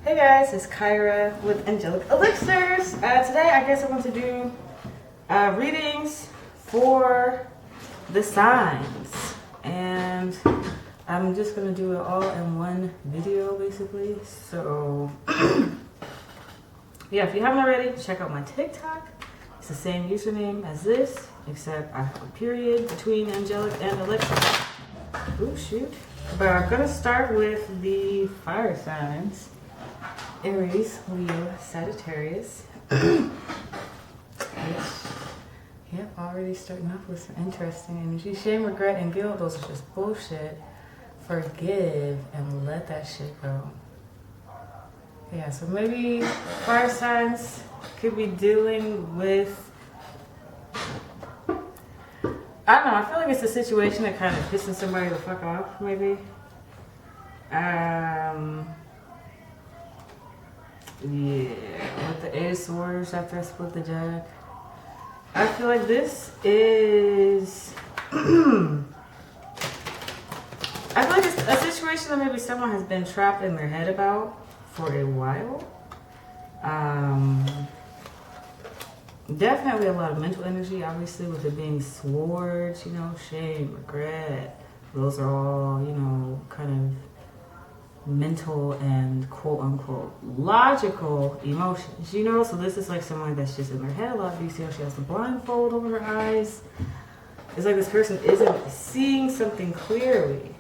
Hey guys, it's Kyra with Angelic Elixirs. Today I guess I want to do readings for the signs. And I'm just going to do it all in one video basically. So yeah, if you haven't already, check out my TikTok. It's the same username as this, except I have a period between Angelic and Elixir. Oh shoot. But I'm going to start with the fire signs. Aries, Leo, Sagittarius. Yep, already starting off with some interesting energy. Shame, regret, and guilt, those are just bullshit. Forgive and let that shit go. Yeah, so maybe fire signs could be dealing with, I don't know, I feel like it's a situation that kind of pissing somebody the fuck off, maybe. Yeah, with the Eight of Swords after I split the Jack. I feel like this is... I feel like it's a situation that maybe someone has been trapped in their head about for a while. Definitely a lot of mental energy, obviously, with it being swords, you know, shame, regret. Those are all, you know, kind of mental and quote unquote logical emotions, you know. So this is like someone that's just in their head a lot. You see how she has the blindfold over her eyes. It's like this person isn't seeing something clearly.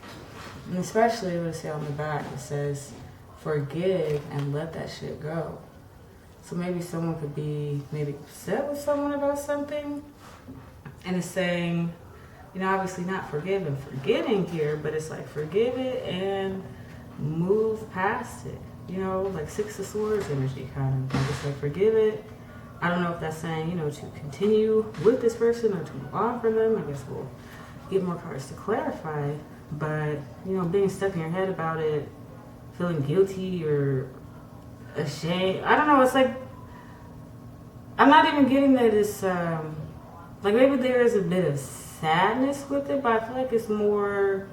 And especially what it says on the back, it says forgive and let that shit go. So maybe someone could be maybe upset with someone about something, and it's saying, you know, obviously not forgive and forgetting here, but it's like forgive it and move past it, you know, like Six of Swords energy kind of. Just like forgive it. I don't know if that's saying, you know, to continue with this person or to move on from them. I guess we'll get more cards to clarify. But, you know, being stuck in your head about it, feeling guilty or ashamed. I don't know, it's like, I'm not even getting that it's, like maybe there is a bit of sadness with it, but I feel like it's more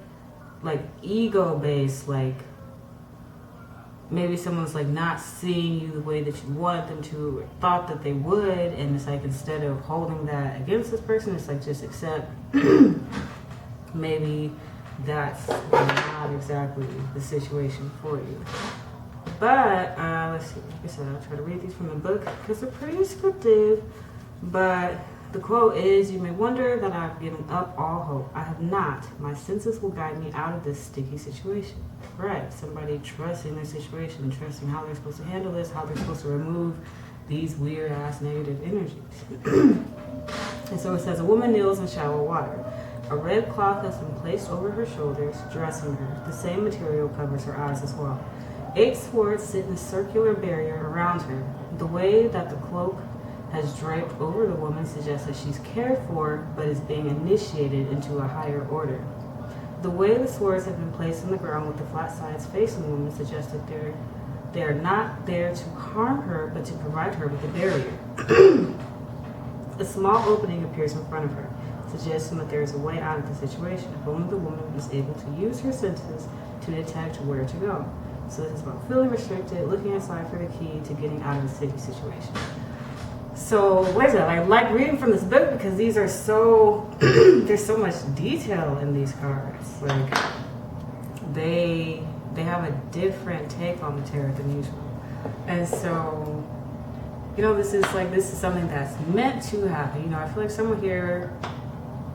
like ego based, like maybe someone's like not seeing you the way that you wanted them to or thought that they would, and it's like instead of holding that against this person, it's like just accept maybe that's not exactly the situation for you. But let's see, like I said, I'll try to read these from the book because they're pretty descriptive. But the quote is, you may wonder that I've given up all hope. I have not. My senses will guide me out of this sticky situation. Right, somebody trusting their situation, trusting how they're supposed to handle this, how they're supposed to remove these weird ass negative energies. And so it says, a woman kneels in shallow water. A red cloth has been placed over her shoulders, dressing her. The same material covers her eyes as well. 8 swords sit in a circular barrier around her. The way that the cloak has draped over the woman suggests that she's cared for, but is being initiated into a higher order. The way the swords have been placed on the ground with the flat sides facing the woman suggests that they are not there to harm her, but to provide her with a barrier. A small opening appears in front of her, suggesting that there is a way out of the situation, if only the woman is able to use her senses to detect where to go. So this is about feeling restricted, looking inside for the key to getting out of the sticky situation. So what is it? I like reading from this book because these are so, there's so much detail in these cards. Like they have a different take on the tarot than usual. And so, you know, this is something that's meant to happen. You know, I feel like someone here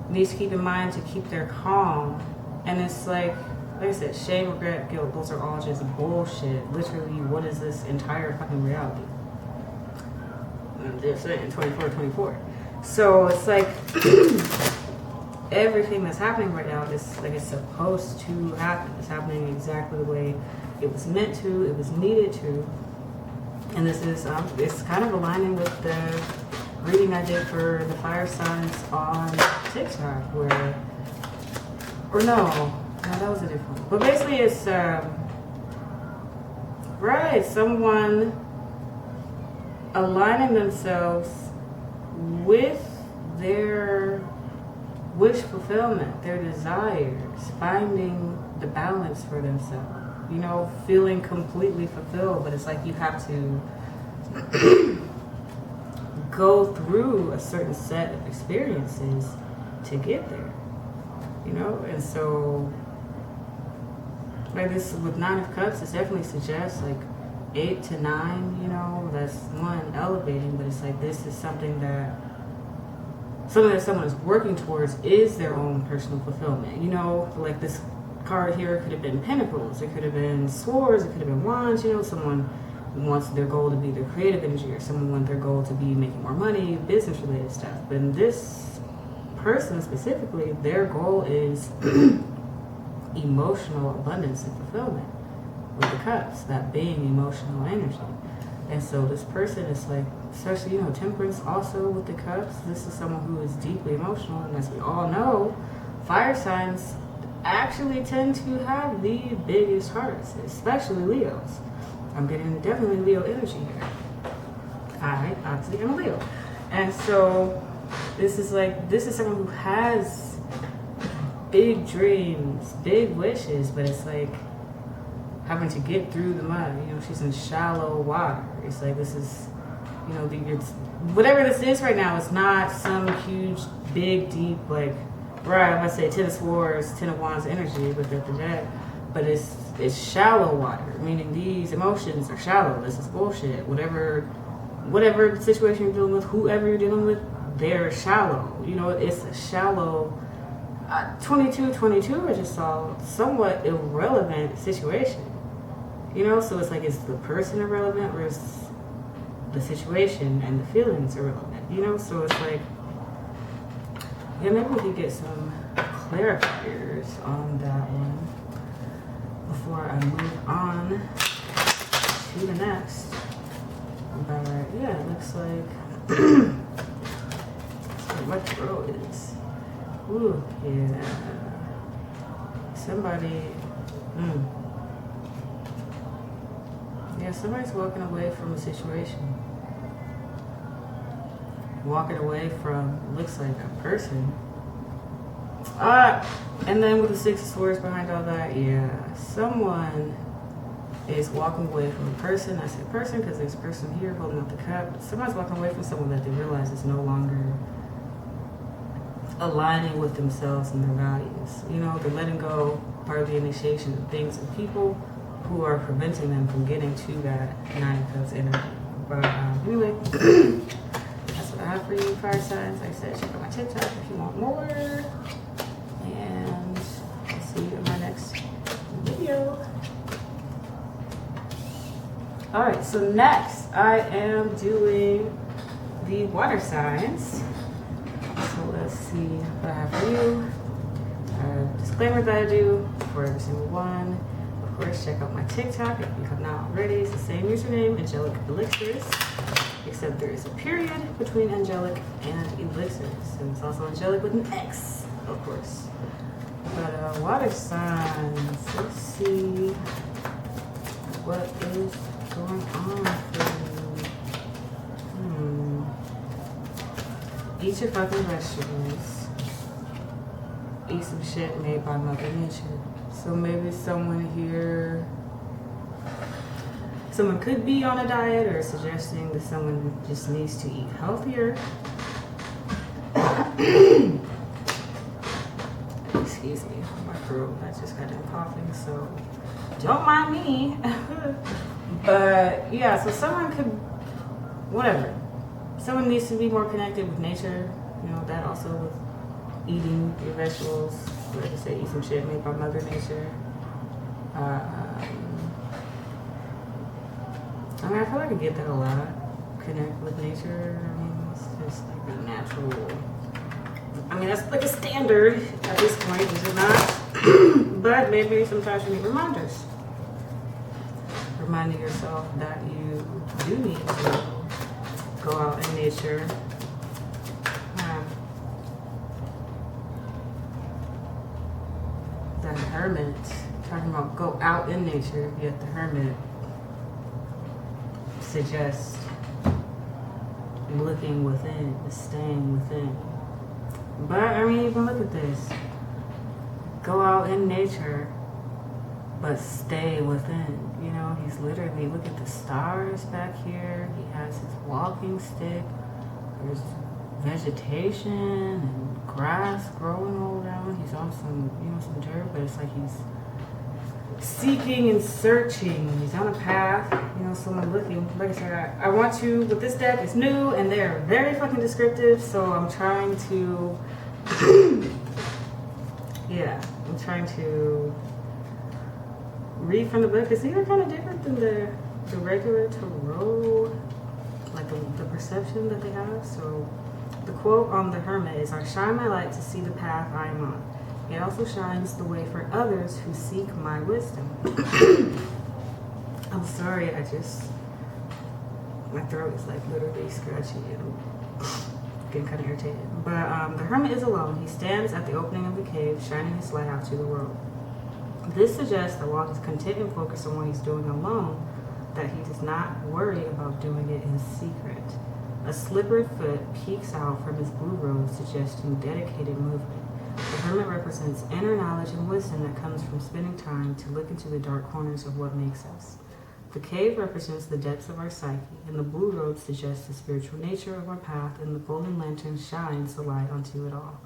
needs to keep in mind to keep their calm. And it's like I said, shame, regret, guilt, those are all just bullshit. Literally, what is this entire fucking reality? I'm just saying, 24. So it's like everything that's happening right now is like it's supposed to happen. It's happening exactly the way it was meant to, it was needed to. And this is, it's kind of aligning with the reading I did for the fire signs on TikTok, no, that was a different one. But basically it's, right, someone aligning themselves with their wish fulfillment, their desires, finding the balance for themselves. you know, feeling completely fulfilled, but it's like you have to go through a certain set of experiences to get there, you know. And so like this with Nine of Cups, it definitely suggests like 8 to 9, you know, that's one, elevating, but it's like this is something that someone is working towards is their own personal fulfillment, you know. Like this card here could have been Pentacles, it could have been Swords, it could have been Wands, you know. Someone wants their goal to be their creative energy, or someone wants their goal to be making more money, business related stuff. But in this person specifically, their goal is emotional abundance and fulfillment with the Cups, that being emotional energy. And so this person is like, especially, you know, Temperance also with the Cups, this is someone who is deeply emotional. And as we all know, fire signs actually tend to have the biggest hearts, especially Leos. I'm getting definitely Leo energy here. I obviously am a Leo. And so this is someone who has big dreams, big wishes, but it's like having to get through the mud. You know, she's in shallow water. It's like this is, you know, whatever this is right now, it's not some huge, big, deep, like, right, I'm gonna say 10 of Swords, 10 of Wands energy with the dead, but it's shallow water, meaning these emotions are shallow. This is bullshit. Whatever situation you're dealing with, whoever you're dealing with, they're shallow. You know, it's a shallow 22, I just saw somewhat irrelevant situation. You know, so it's like, is the person irrelevant, or is the situation and the feelings irrelevant? You know, so it's like, yeah, maybe we could get some clarifiers on that one before I move on to the next. But yeah, it looks like my throat is. Ooh, yeah. Somebody's walking away from a situation. Walking away from, looks like a person. And then with the Six of Swords behind all that, yeah. Someone is walking away from a person. I say person because there's a person here holding up the cup. Somebody's walking away from someone that they realize is no longer aligning with themselves and their values. You know, they're letting go part of the initiation of things and people who are preventing them from getting to that Nine of Cups energy. But anyway, that's what I have for you, fire signs. Like I said, check out my TikTok if you want more. And I'll see you in my next video. Alright, so next I am doing the water signs. So let's see what I have for you. Disclaimer that I do for every single one. Of course, check out my TikTok if you have not already. It's the same username, Angelic Elixirs, except there is a period between Angelic and Elixirs. And it's also Angelic with an X, of course. But water signs, let's see what is going on for you. Eat your fucking vegetables. Eat some shit made by Mother Nature. So maybe someone here, someone could be on a diet or suggesting that someone just needs to eat healthier. Excuse me, my throat, I just got done coughing, so don't mind me. But yeah, so someone could, whatever. Someone needs to be more connected with nature, you know, that also with eating your vegetables. Like I say, eat some shit made by Mother Nature. I mean, I feel like I get that a lot. Connect with nature. I mean, it's just like a natural. I mean, that's like a standard at this point, is it not? But maybe sometimes you need reminders. Reminding yourself that you do need to go out in nature. The Hermit, talking about go out in nature, yet the Hermit suggests looking within, staying within. But I mean, even look at this. Go out in nature, but stay within. You know, he's literally, look at the stars back here. He has his walking stick. There's vegetation and grass growing all around. He's on some, you know, some dirt, but it's like he's seeking and searching. He's on a path, you know, someone looking. Like I said, I want to, with this deck, it's new and they're very fucking descriptive, so I'm trying to, yeah, I'm trying to read from the book. It's either kind of different than the regular tarot, like the perception that they have. So the quote on the Hermit is, I shine my light to see the path I am on. It also shines the way for others who seek my wisdom. I'm sorry, my throat is like literally scratchy and I'm getting kind of irritated. But the Hermit is alone. He stands at the opening of the cave, shining his light out to the world. This suggests that while he's content and focused on what he's doing alone, that he does not worry about doing it in secret. A slippered foot peeks out from his blue robe, suggesting dedicated movement. The Hermit represents inner knowledge and wisdom that comes from spending time to look into the dark corners of what makes us. The cave represents the depths of our psyche, and the blue robe suggests the spiritual nature of our path, and the golden lantern shines the light onto it all.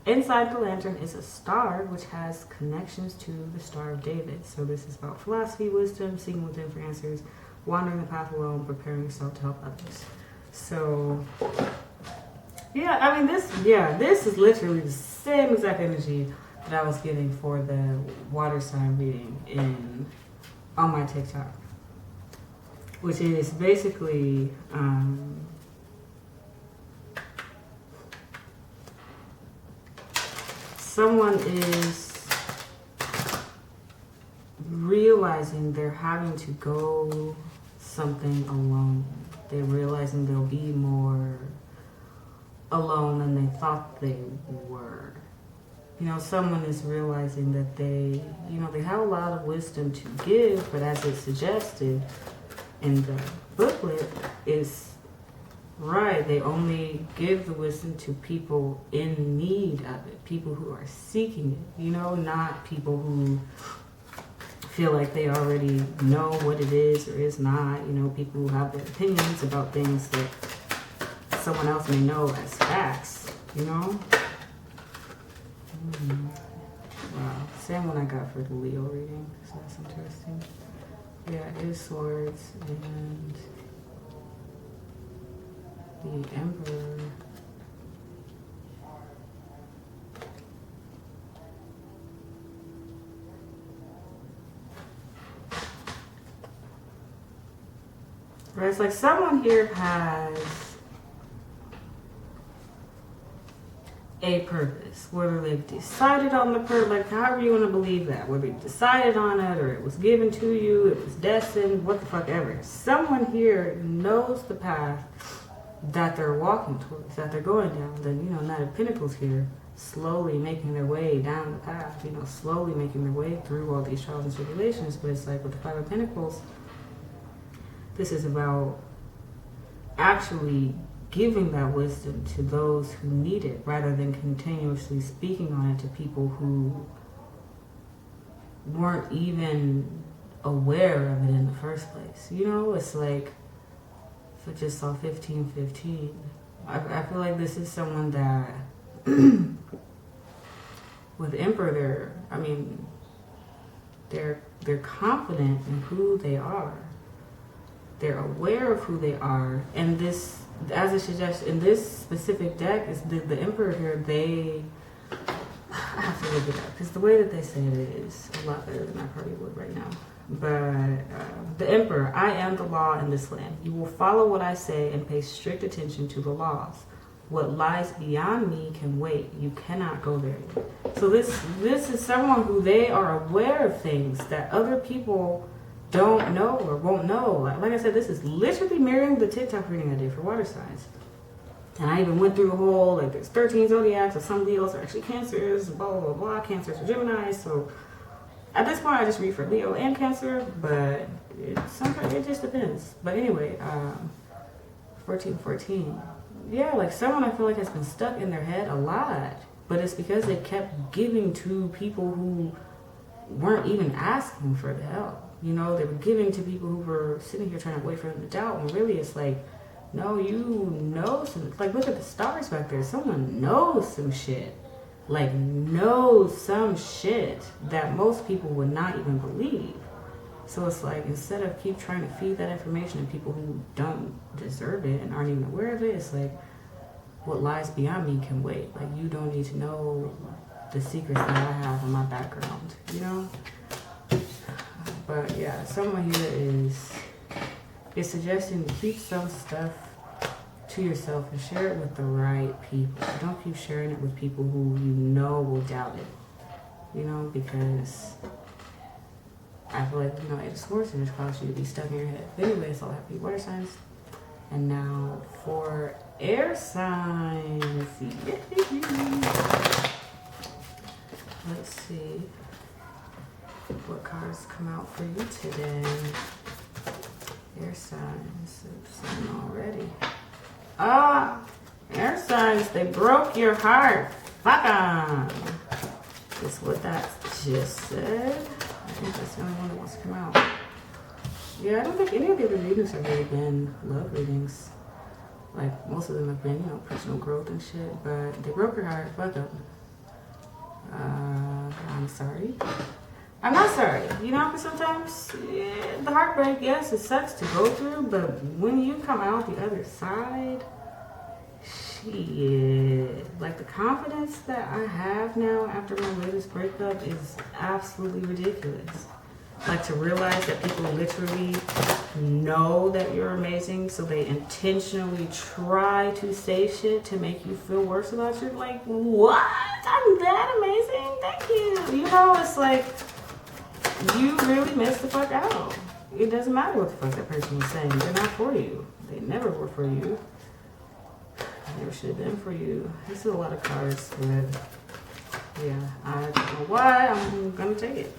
Inside the lantern is a star, which has connections to the Star of David. So this is about philosophy, wisdom, seeking within for answers, wandering the path alone, preparing yourself to help others. So, yeah, I mean, this is literally the same exact energy that I was getting for the water sign reading on my TikTok, which is basically, someone is realizing they're having to go something alone. They're realizing they'll be more alone than they thought they were. You know, someone is realizing that they have a lot of wisdom to give, but as it's suggested in the booklet, is right, they only give the wisdom to people in need of it, people who are seeking it, you know, not people who feel like they already know what it is or is not, you know, people who have their opinions about things that someone else may know as facts, you know? Wow, same one I got for the Leo reading, so that's interesting. Yeah, Ace of Swords and the Emperor. Right, it's like someone here has a purpose, whether they've decided on the purpose, like however you want to believe that, whether you decided on it or it was given to you, it was destined, what the fuck ever. Someone here knows the path that they're walking towards, that they're going down. Then, you know, Knight of Pentacles here, slowly making their way down the path, you know, slowly making their way through all these trials and tribulations. But it's like with the Five of Pentacles, this is about actually giving that wisdom to those who need it, rather than continuously speaking on it to people who weren't even aware of it in the first place. You know, it's like, if I just saw 1515, I feel like this is someone that, with Emperor, they're confident in who they are. They're aware of who they are, and this, as it suggests in this specific deck, is the Emperor here. I have to look it up because the way that they say it is a lot better than I probably would right now. But the Emperor, I am the law in this land. You will follow what I say and pay strict attention to the laws. What lies beyond me can wait. You cannot go there yet. So this is someone who they are aware of things that other people don't know or won't know. Like I said, this is literally mirroring the TikTok reading I did for water signs. And I even went through the whole, like, there's 13 zodiacs, and some Leos are actually Cancers, blah, blah, blah, blah. Cancers are Geminis. So at this point, I just read for Leo and Cancer, but sometimes it just depends. But anyway, 1414. Yeah, like someone I feel like has been stuck in their head a lot, but it's because they kept giving to people who weren't even asking for the help. You know, they were giving to people who were sitting here trying to wait for them to doubt. And really, it's like, no, you know some. Like, look at the stars back there. Someone knows some shit. Like, knows some shit that most people would not even believe. So it's like, instead of keep trying to feed that information to people who don't deserve it and aren't even aware of it, it's like, what lies beyond me can wait. Like, you don't need to know the secrets that I have in my background, you know? But yeah, someone here is suggesting to keep some stuff to yourself and share it with the right people. Don't keep sharing it with people who you know will doubt it, you know, because I feel like, you know, Eight of Swords and just cause you to be stuck in your head. But anyway, it's all happy water signs. And now for air signs. Let's see what cards come out for you today. Air signs. Something already. Air signs, they broke your heart. Fuck 'em. That's what that just said. I think that's the only one that wants to come out. Yeah, I don't think any of the other readings have really been love readings. Like, most of them have been, you know, personal growth and shit. But they broke your heart. Fuck up. I'm sorry. I'm not sorry. You know, because sometimes the heartbreak, yes, it sucks to go through. But when you come out the other side, shit. Like, the confidence that I have now after my latest breakup is absolutely ridiculous. Like, to realize that people literally know that you're amazing, so they intentionally try to say shit to make you feel worse about you. Like, what? I'm that amazing? Thank you. You know, it's like, you really missed the fuck out. It doesn't matter what the fuck that person was saying. They're not for you. They never were for you. They never should have been for you. This is a lot of cards, but yeah, I don't know why. I'm gonna take it.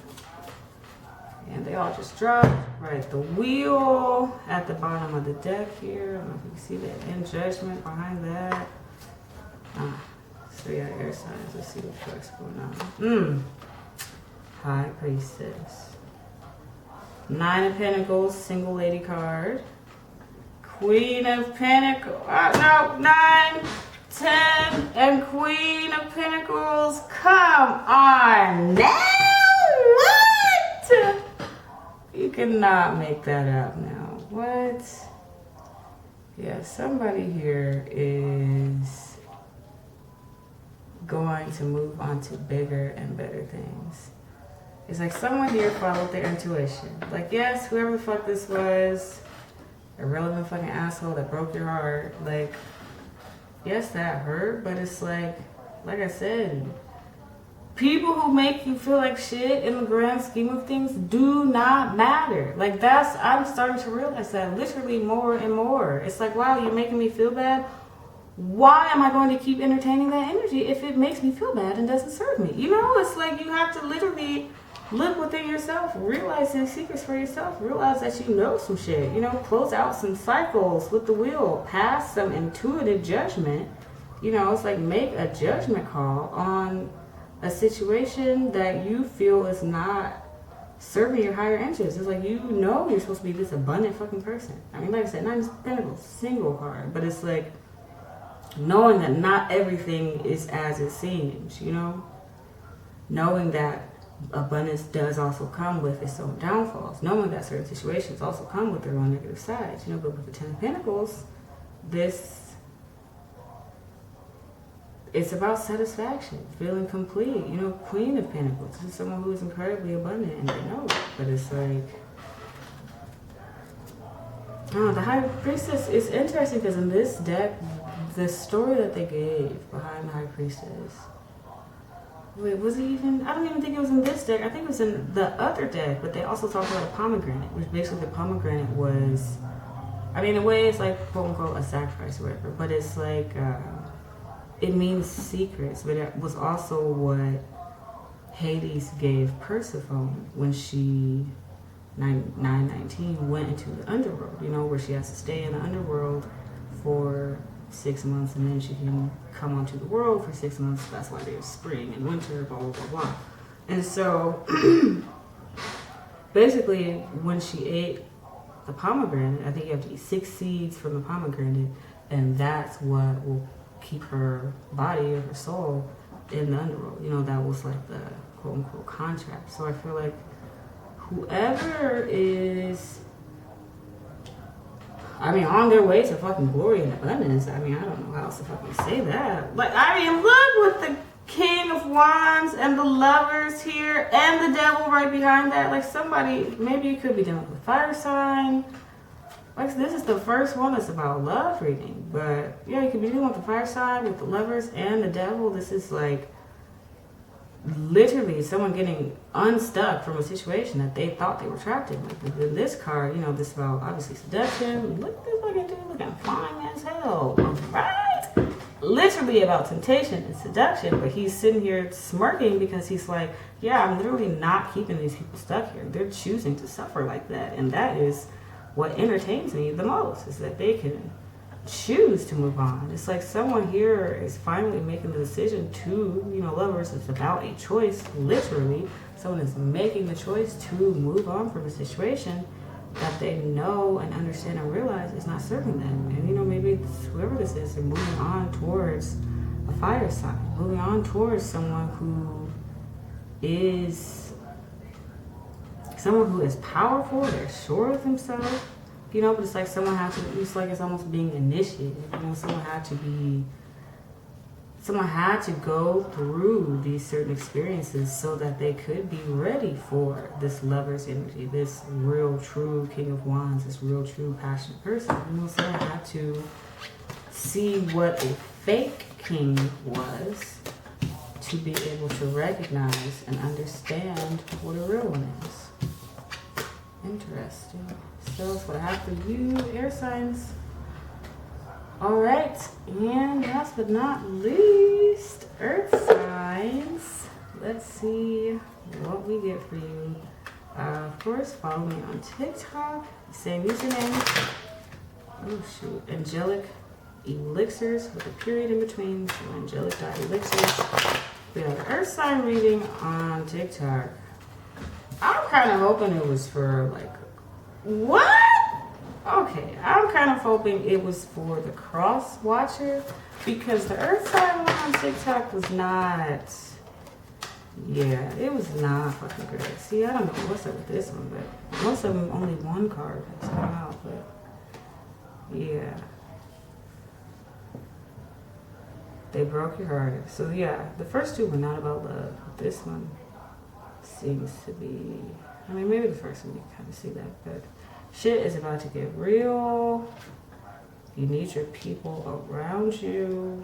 And they all just dropped. Right, the wheel at the bottom of the deck here. I don't know if you can see that in judgment behind that. So yeah, air signs. Let's see what the fuck's going on. High Priestess. 9 of Pentacles, single lady card. Queen of Pentacles. No, 9, 10, and Queen of Pentacles. Come on now. What? You cannot make that up now. What? Yeah, somebody here is going to move on to bigger and better things. It's like someone here followed their intuition. Like, yes, whoever the fuck this was, irrelevant fucking asshole that broke your heart. Like, yes, that hurt, but it's like I said, people who make you feel like shit in the grand scheme of things do not matter. Like, I'm starting to realize that literally more and more. It's like, wow, you're making me feel bad. Why am I going to keep entertaining that energy if it makes me feel bad and doesn't serve me? You know, it's like you have to literally look within yourself, realize some secrets for yourself, realize that you know some shit, you know, close out some cycles with the wheel, pass some intuitive judgment. You know, it's like make a judgment call on a situation that you feel is not serving your higher interests. It's like, you know, you're supposed to be this abundant fucking person. I mean, like I said, not just Pentacles, single card, but it's like knowing that not everything is as it seems, you know, knowing that abundance does also come with its own downfalls, knowing that certain situations also come with their own negative sides, you know. But with the 10 of Pentacles, it's about satisfaction, feeling complete, you know. Queen of Pentacles, this is someone who is incredibly abundant and they know it. But it's like, the High Priestess is interesting because in this deck, the story that they gave behind the High Priestess, wait, was it even, I don't even think it was in this deck. I think it was in the other deck, but they also talked about a pomegranate, which basically the pomegranate was, I mean, in a way it's like, quote unquote, a sacrifice or whatever, but it's like, it means secrets, but it was also what Hades gave Persephone when she, 919, went into the underworld, you know, where she has to stay in the underworld for 6 months and then she can come onto the world for 6 months. That's why there's spring and winter, blah, blah, blah, blah. And so basically, when she ate the pomegranate, I think you have to eat 6 seeds from the pomegranate, and that's what will keep her body or her soul in the underworld. You know, that was like the quote unquote contract. So I feel like whoever is, I mean, on their way to fucking glory and abundance, I mean, I don't know how else to fucking say that. Like, I mean, look with the King of Wands and the Lovers here and the Devil right behind that. Like, somebody, maybe you could be dealing with a fire sign. Like, this is the first one that's about love reading. But, yeah, you could be dealing with the fire sign, with the Lovers and the Devil. This is like literally someone getting unstuck from a situation that they thought they were trapped in. Like, in this card, you know, this about obviously seduction. Look at this fucking dude looking fine as hell, right? Literally about temptation and seduction, but he's sitting here smirking because he's like, yeah, I'm literally not keeping these people stuck here. They're choosing to suffer like that, and that is what entertains me the most, is that they can choose to move on. It's like someone here is finally making the decision to, you know, Lovers, it's about a choice, literally. Someone is making the choice to move on from a situation that they know and understand and realize is not serving them. And, you know, maybe whoever this is, they're moving on towards a fire sign, moving on towards someone who is powerful, they're sure of themselves. You know, but it's like someone had to, it's like it's almost being initiated. You know, someone had to go through these certain experiences so that they could be ready for this Lover's energy, this real, true King of Wands, this real, true, passionate person. You know, someone had to see what a fake king was to be able to recognize and understand what a real one is. Interesting. So that's what I have for you, air signs. All right, and last but not least, earth signs. Let's see what we get for you. Of course, follow me on TikTok. Same username. Oh shoot, Angelic Elixirs with a period in between. So angelic.elixirs. We have an earth sign reading on TikTok. I'm kind of hoping it was for like, what? Okay, I'm kind of hoping it was for the cross watcher, because the earth sign one on TikTok was not, yeah, it was not fucking good. See, I don't know what's up with this one, but most of them only one card has come out, but yeah. They broke your heart. So yeah, the first two were not about love. This one seems to be, I mean, maybe the first one you can kind of see that, but shit is about to get real. You need your people around you.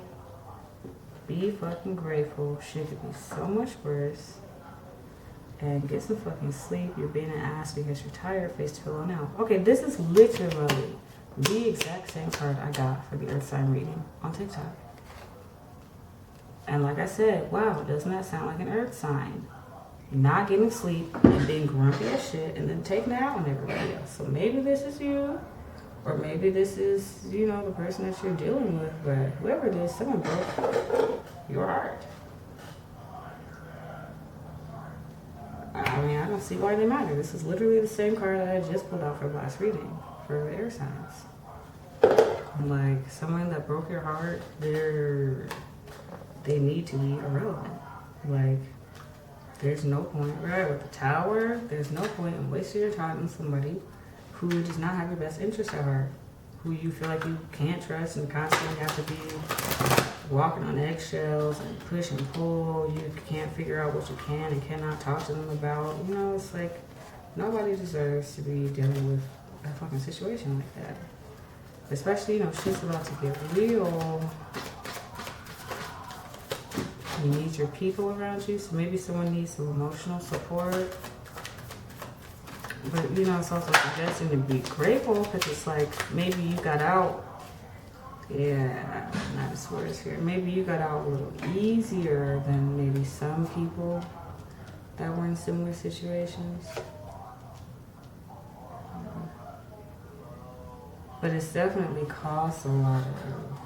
Be fucking grateful. Shit could be so much worse. And get some fucking sleep. You're being an ass because you're tired, face filling out. Okay, this is literally the exact same card I got for the earth sign reading on TikTok. And like I said, wow, doesn't that sound like an earth sign? Not getting sleep and being grumpy as shit and then taking it out on everybody else. So maybe this is you, or maybe this is, you know, the person that you're dealing with, but whoever it is, someone broke your heart. I mean, I don't see why they matter. This is literally the same card that I just pulled out for the last reading for air signs. Like, someone that broke your heart, they need to be irrelevant. Like, there's no point, right? With the Tower, there's no point in wasting your time on somebody who does not have your best interest at heart, who you feel like you can't trust and constantly have to be walking on eggshells and push and pull. You can't figure out what you can and cannot talk to them about. You know, it's like nobody deserves to be dealing with a fucking situation like that. Especially, you know, shit's about to get real. You need your people around you, so maybe someone needs some emotional support. But, you know, it's also suggesting to be grateful, because it's like maybe you got out, yeah, not as words here. Maybe you got out a little easier than maybe some people that were in similar situations. But it's definitely caused a lot of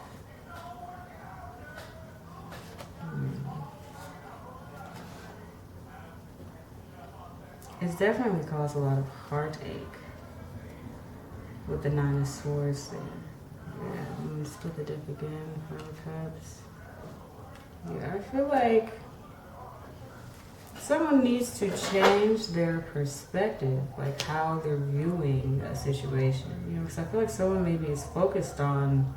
it's definitely caused a lot of heartache with the Nine of Swords thing. Yeah, I'm gonna split the deck again. Five of Cups. Yeah, I feel like someone needs to change their perspective, like how they're viewing a situation. You know, because I feel like someone maybe is focused on,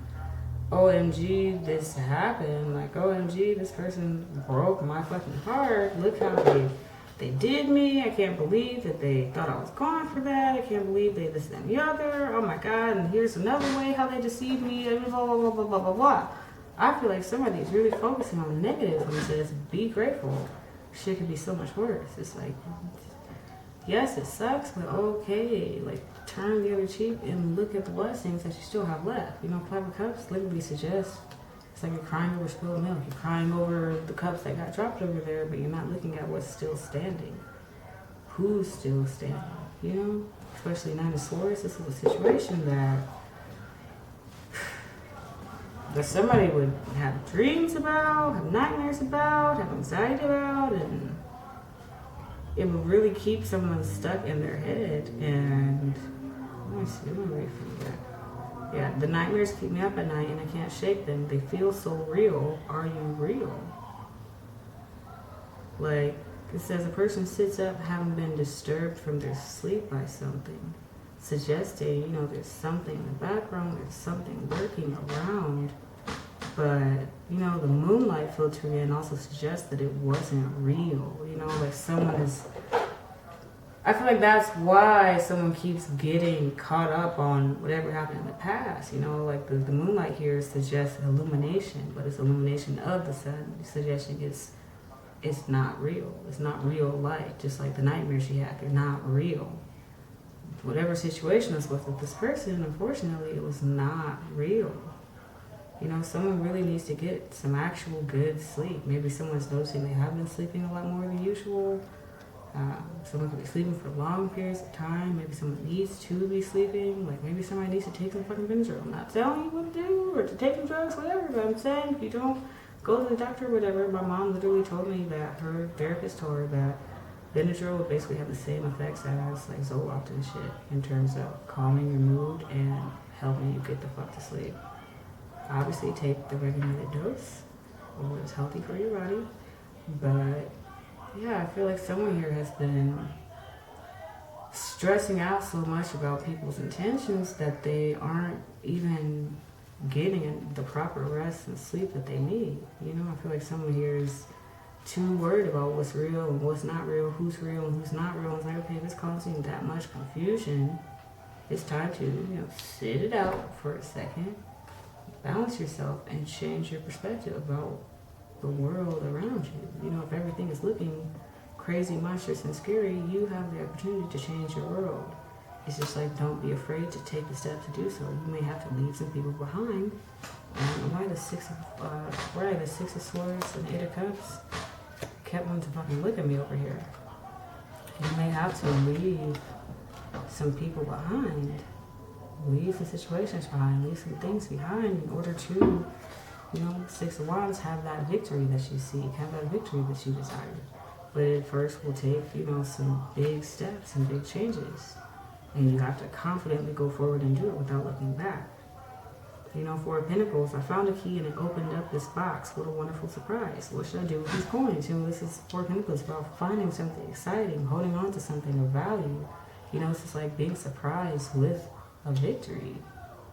OMG, this happened. Like, OMG, this person broke my fucking heart. Look how they did me. I can't believe that they thought I was gone for that. I can't believe they this and the other. Oh my God, and here's another way how they deceived me. Blah, blah, blah, blah, blah, blah, blah. I feel like somebody is really focusing on the negative when it says, be grateful. Shit could be so much worse. It's like, yes, it sucks, but okay. Like, turn the other cheek and look at the blessings that you still have left. You know, Five of Cups literally suggests it's like you're crying over spilled milk. You're crying over the cups that got dropped over there, but you're not looking at what's still standing. Who's still standing? You know, especially Nine of Swords. This is a situation that somebody would have dreams about, have nightmares about, have anxiety about, and it would really keep someone stuck in their head. And let me see, let me read from that. Yeah, the nightmares keep me up at night and I can't shake them. They feel so real. Are you real? Like, it says a person sits up having been disturbed from their sleep by something, suggesting, you know, there's something in the background, there's something lurking around. But, you know, the moonlight filtering in also suggests that it wasn't real. You know, like someone is, I feel like that's why someone keeps getting caught up on whatever happened in the past. You know, like the moonlight here suggests illumination, but it's illumination of the sun. Suggesting it's not real. It's not real light. Just like the nightmares she had, they're not real. Whatever situation was with this person, unfortunately, it was not real. You know, someone really needs to get some actual good sleep. Maybe someone's noticing they have been sleeping a lot more than usual. Someone could be sleeping for long periods of time. Maybe someone needs to be sleeping. Like, maybe somebody needs to take some fucking Benadryl. I'm not telling you what to do or to take some drugs, whatever. But I'm saying if you don't go to the doctor or whatever, my mom literally told me that her therapist told her that Benadryl would basically have the same effects as like Zoloft and shit in terms of calming your mood and helping you get the fuck to sleep. Obviously, take the recommended dose or what is healthy for your body. But yeah, I feel like someone here has been stressing out so much about people's intentions that they aren't even getting the proper rest and sleep that they need. You know, I feel like someone here is too worried about what's real and what's not real, who's real and who's not real. It's like, okay, if it's causing that much confusion, it's time to, you know, sit it out for a second, balance yourself, and change your perspective about the world around you. You know, if everything is looking crazy, monstrous, and scary, you have the opportunity to change your world. It's just like, don't be afraid to take the step to do so. You may have to leave some people behind. And why the Six of Swords and Eight of Cups kept wanting to fucking look at me over here. You may have to leave some people behind. Leave some situations behind. Leave some things behind in order to, you know, Six of Wands, have that victory that you seek. Have that victory that you desire. But it first will take, you know, some big steps and big changes. And you have to confidently go forward and do it without looking back. You know, Four of Pentacles, I found a key and it opened up this box. What a wonderful surprise. What should I do with these coins? You know, this is Four of Pentacles, about finding something exciting, holding on to something of value. You know, it's just like being surprised with a victory.